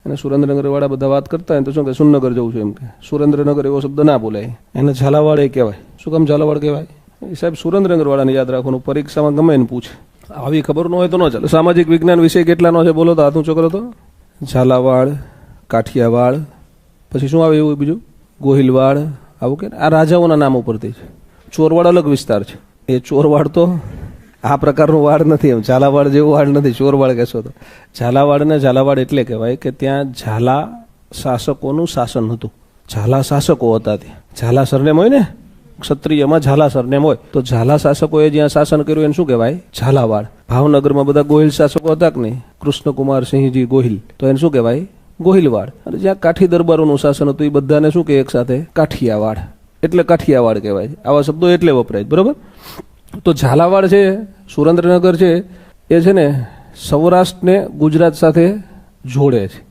અને સુરેન્દ્રનગર વાળા બધા વાત કરતા હોય તો શું કે સુરનગર જવું છે એમ કે સુરેન્દ્રનગર એવો શબ્દ ના બોલાય, એને ઝાલાવાડ એ કહેવાય. શું કામ ઝાલાવાડ કહેવાય? એ સાહેબ સુરેન્દ્રનગર વાળાને યાદ રાખવાનું, પરીક્ષામાં ગમે એને પૂછે. આવી ખબર ન હોય તો ન ચાલે. સામાજિક વિજ્ઞાન વિષય કેટલાનો છે બોલો તો હાથ ઊંચો કરો તો. ઝાલાવાડ, કાઠિયાવાડ, પછી શું આવે એવું બીજું ગોહિલવાડ, આવું કે આ રાજાઓના નામ ઉપરથી છે. ચોરવાડ અલગ વિસ્તાર છે. એ ચોરવાડ તો આ પ્રકારનું વાડ નથી, એમ ઝાલાવાડ જેવું વાડ નથી. ચોરવાડ કહેશો તો ઝાલાવાડને ઝાલાવાડ એટલે કહેવાય કે ત્યાં ઝાલા શાસકોનું શાસન હતું. ઝાલા શાસકો હતા ત્યાં. ઝાલા સરનેમ હોય ને, ક્ષત્રિયમાં ઝાલા સરનેમ હોય તો ઝાલા શાસકોએ જ્યાં શાસન કર્યું એને શું કહેવાય? ઝાલાવાડ. ભાવનગરમાં બધા ગોહિલ શાસકો હતા કે નહીં, કૃષ્ણકુમાર સિંહજી ગોહિલ, તો એને શું કહેવાય? ગોહિલવાડ. અને જ્યાં કાઠી દરબારોનું શાસન હતું એ બધાને શું કહે એક સાથે? કાઠિયાવાડ. એટલે કાઠિયાવાડ કહેવાય. આવા શબ્દો એટલે વપરાય, બરોબર? તો ઝાલાવાડ છે, સુરેન્દ્રનગર છે, એ છે ને સૌરાષ્ટ્રને ગુજરાત સાથે જોડે છે.